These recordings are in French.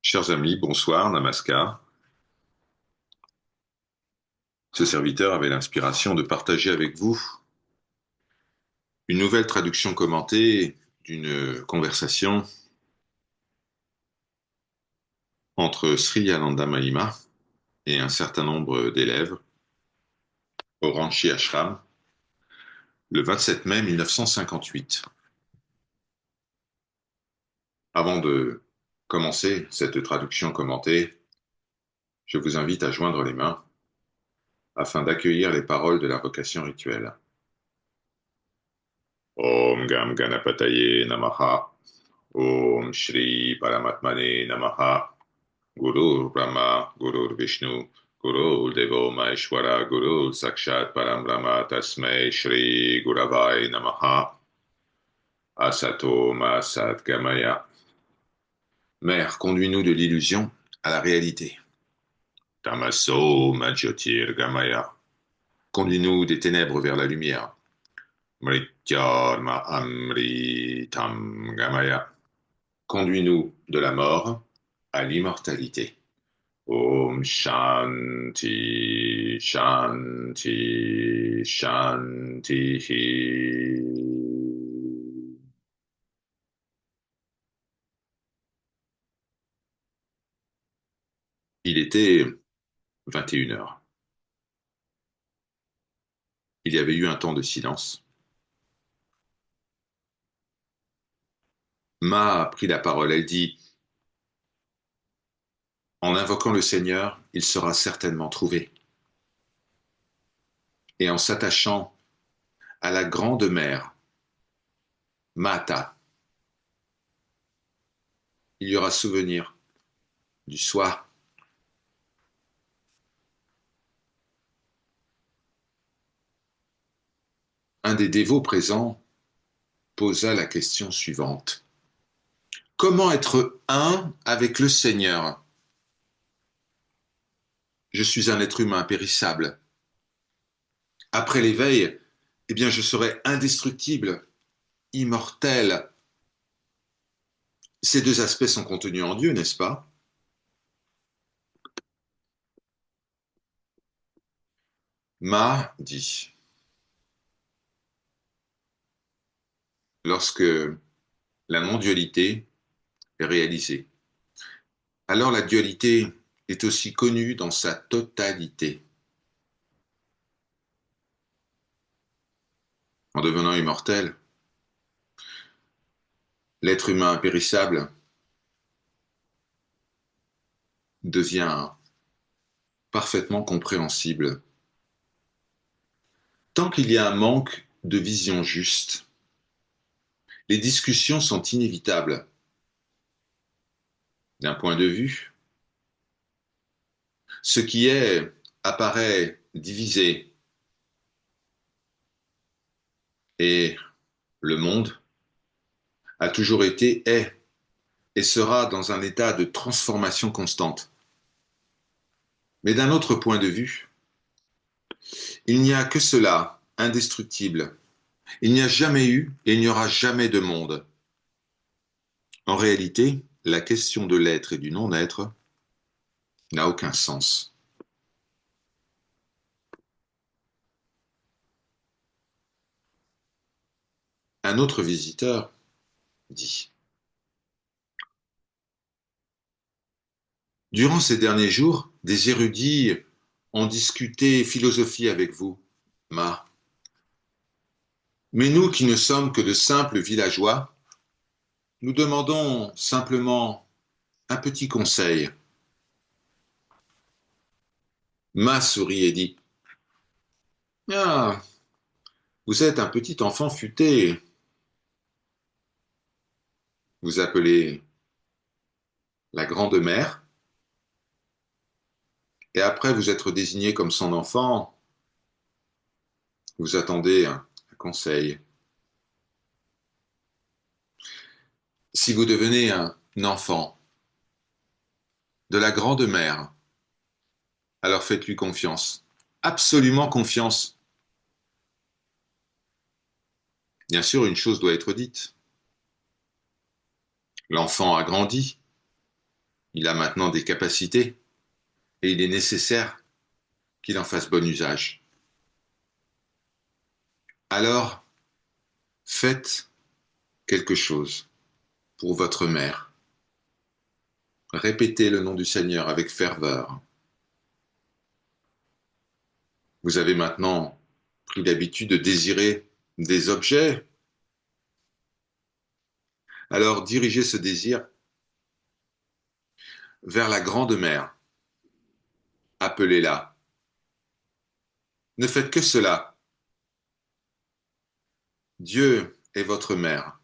Chers amis, bonsoir, namaskar. Ce serviteur avait l'inspiration de partager avec vous une nouvelle traduction commentée d'une conversation entre Sri Ananda Mahima et un certain nombre d'élèves au Ranchi Ashram le 27 mai 1958. Avant de commencer cette traduction commentée, je vous invite à joindre les mains afin d'accueillir les paroles de l'invocation rituelle. Om Gam Ganapataye Namaha. Om Shri Paramatmane Namaha. Guru Brahma, Guru Vishnu, Guru Devo Maheshwara, Guru Sakshat Param Brahma, Tasmai Shri Guravai Namaha. Asato Ma Sat Gamaya. Mère, conduis-nous de l'illusion à la réalité. Tamaso Ma Jyotir Gamaya. Conduis-nous des ténèbres vers la lumière. Mrityarma Amritam Gamaya. Conduis-nous de la mort à l'immortalité. Om Shanti, Shanti, Shanti. Il était 21 heures. Il y avait eu un temps de silence. Ma a pris la parole. Elle dit, en invoquant le Seigneur, il sera certainement trouvé. Et en s'attachant à la grande mère, Mata, il y aura souvenir du soi. Un des dévots présents posa la question suivante. Comment être un avec le Seigneur? Je suis un être humain périssable. Après l'éveil, eh bien, je serai indestructible, immortel. Ces deux aspects sont contenus en Dieu, n'est-ce pas? Ma dit, lorsque la non-dualité est réalisée, alors la dualité est aussi connue dans sa totalité. En devenant immortel, l'être humain impérissable devient parfaitement compréhensible. Tant qu'il y a un manque de vision juste, les discussions sont inévitables. D'un point de vue, ce qui est apparaît divisé et le monde a toujours été, est et sera dans un état de transformation constante. Mais d'un autre point de vue, il n'y a que cela, indestructible. Il n'y a jamais eu et il n'y aura jamais de monde. En réalité, la question de l'être et du non-être n'a aucun sens. Un autre visiteur dit, durant ces derniers jours, des érudits ont discuté philosophie avec vous, Ma. Mais nous qui ne sommes que de simples villageois, nous demandons simplement un petit conseil. Ma sourit et dit, ah, vous êtes un petit enfant futé. Vous appelez la grande mère, et après vous être désigné comme son enfant, vous attendez un conseil. Si vous devenez un enfant de la grande mère, alors faites-lui confiance. Absolument confiance. Bien sûr, une chose doit être dite. L'enfant a grandi. Il a maintenant des capacités et il est nécessaire qu'il en fasse bon usage. Alors, faites quelque chose pour votre mère. Répétez le nom du Seigneur avec ferveur. Vous avez maintenant pris l'habitude de désirer des objets. Alors dirigez ce désir vers la grande mère. Appelez-la. Ne faites que cela. Dieu est votre mère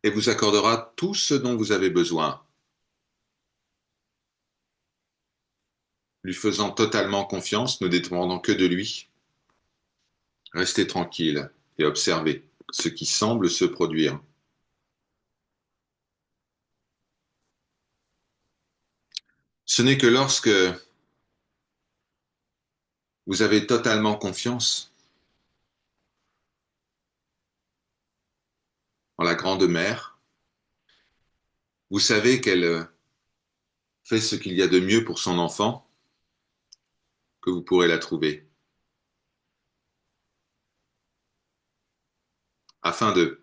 et vous accordera tout ce dont vous avez besoin, lui faisant totalement confiance, ne dépendant que de lui. Restez tranquille et observez ce qui semble se produire. Ce n'est que lorsque vous avez totalement confiance en la grande mère, vous savez qu'elle fait ce qu'il y a de mieux pour son enfant, que vous pourrez la trouver. Afin de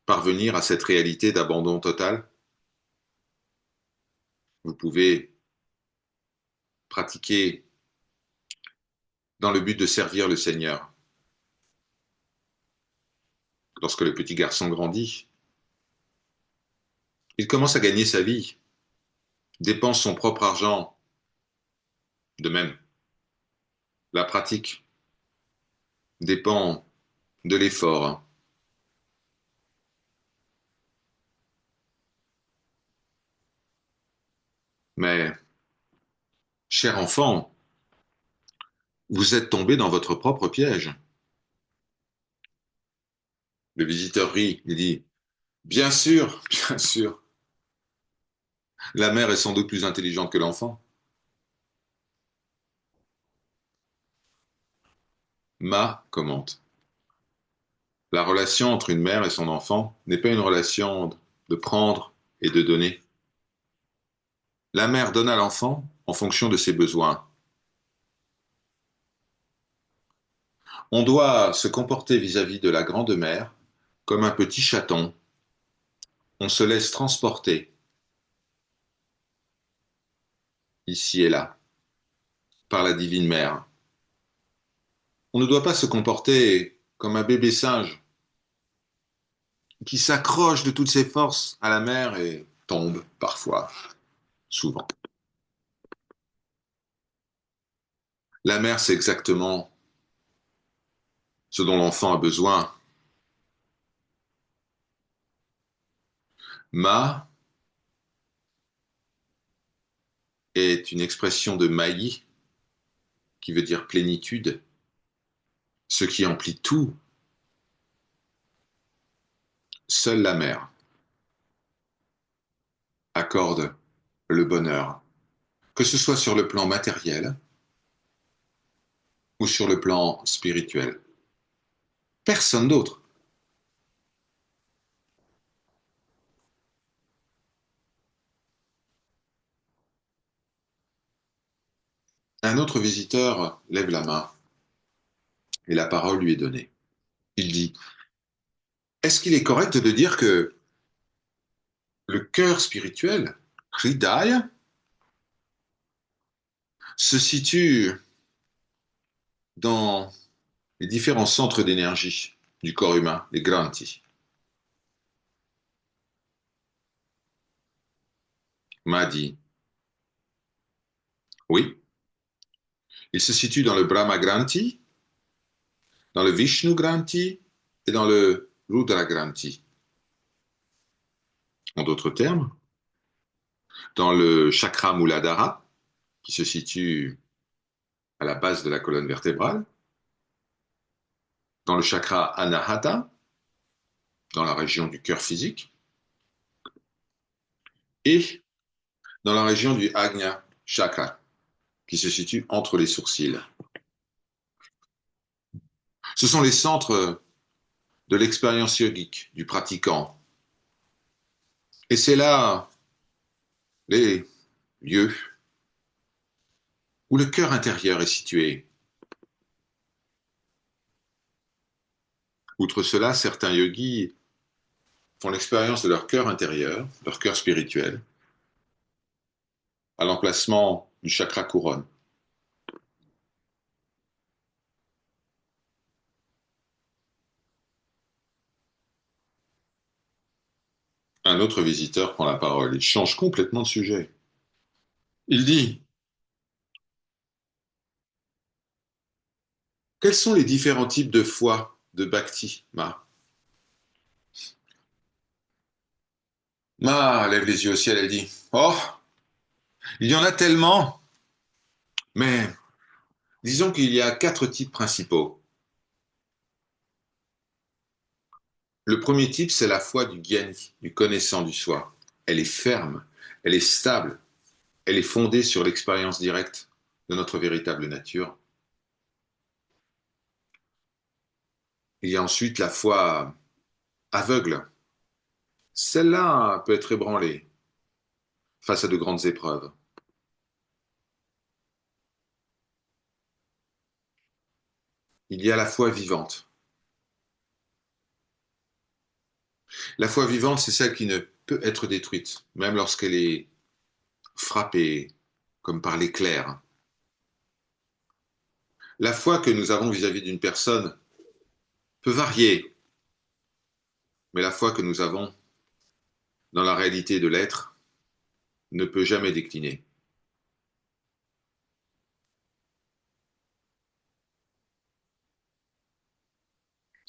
parvenir à cette réalité d'abandon total, vous pouvez pratiquer dans le but de servir le Seigneur. Lorsque le petit garçon grandit, il commence à gagner sa vie, dépense son propre argent. De même, la pratique dépend de l'effort. Mais, cher enfant, vous êtes tombé dans votre propre piège. Le visiteur rit, il dit, bien sûr, bien sûr, la mère est sans doute plus intelligente que l'enfant. Ma commente. La relation entre une mère et son enfant n'est pas une relation de prendre et de donner. La mère donne à l'enfant en fonction de ses besoins. On doit se comporter vis-à-vis de la grande mère comme un petit chaton. On se laisse transporter ici et là par la divine mère. On ne doit pas se comporter comme un bébé singe qui s'accroche de toutes ses forces à la mère et tombe parfois, souvent. La mère sait exactement ce dont l'enfant a besoin. Ma est une expression de maï qui veut dire plénitude, ce qui emplit tout. Seule la mère accorde le bonheur, que ce soit sur le plan matériel ou sur le plan spirituel. Personne d'autre. Un autre visiteur lève la main et la parole lui est donnée. Il dit, est-ce qu'il est correct de dire que le cœur spirituel, Hridaya, se situe dans les différents centres d'énergie du corps humain, les granthis? M'a dit, oui, il se situe dans le Brahma Granthi, dans le Vishnu Granthi et dans le Rudra Granthi. En d'autres termes, dans le chakra Muladhara, qui se situe à la base de la colonne vertébrale, dans le chakra Anahata, dans la région du cœur physique, et dans la région du Agnya Chakra, qui se situe entre les sourcils. Ce sont les centres de l'expérience yogique du pratiquant. Et c'est là les lieux où le cœur intérieur est situé. Outre cela, certains yogis font l'expérience de leur cœur intérieur, leur cœur spirituel, à l'emplacement du chakra couronne. Un autre visiteur prend la parole. Il change complètement de sujet. Il dit, quels sont les différents types de foi de Bhakti, Ma? Ma lève les yeux au ciel, elle dit, oh, il y en a tellement, mais disons qu'il y a quatre types principaux. Le premier type, c'est la foi du Gyani, du connaissant du soi. Elle est ferme, elle est stable, elle est fondée sur l'expérience directe de notre véritable nature. Il y a ensuite la foi aveugle. Celle-là peut être ébranlée face à de grandes épreuves. Il y a la foi vivante. La foi vivante, c'est celle qui ne peut être détruite, même lorsqu'elle est frappée comme par l'éclair. La foi que nous avons vis-à-vis d'une personne peut varier, mais la foi que nous avons dans la réalité de l'être ne peut jamais décliner.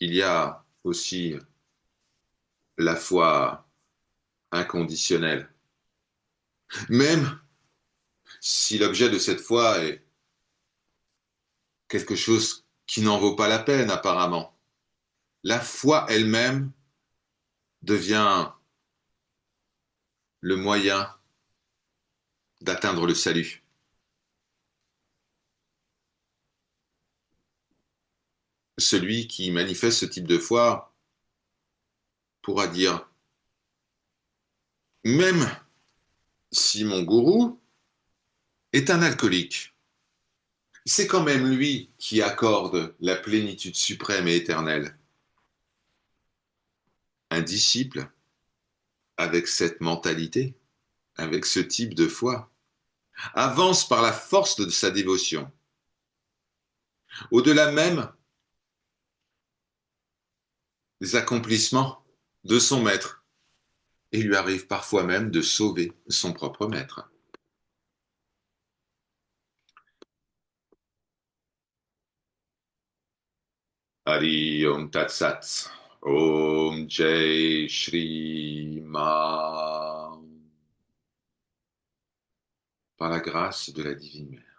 Il y a aussi la foi inconditionnelle. Même si l'objet de cette foi est quelque chose qui n'en vaut pas la peine apparemment, la foi elle-même devient le moyen d'atteindre le salut. Celui qui manifeste ce type de foi pourra dire, même si mon gourou est un alcoolique, c'est quand même lui qui accorde la plénitude suprême et éternelle. Un disciple avec cette mentalité, avec ce type de foi, avance par la force de sa dévotion, au-delà même des accomplissements de son maître, et lui arrive parfois même de sauver son propre maître. Hari Om Tat Sat. Om Jai Shri Ma. Par la grâce de la Divine Mère.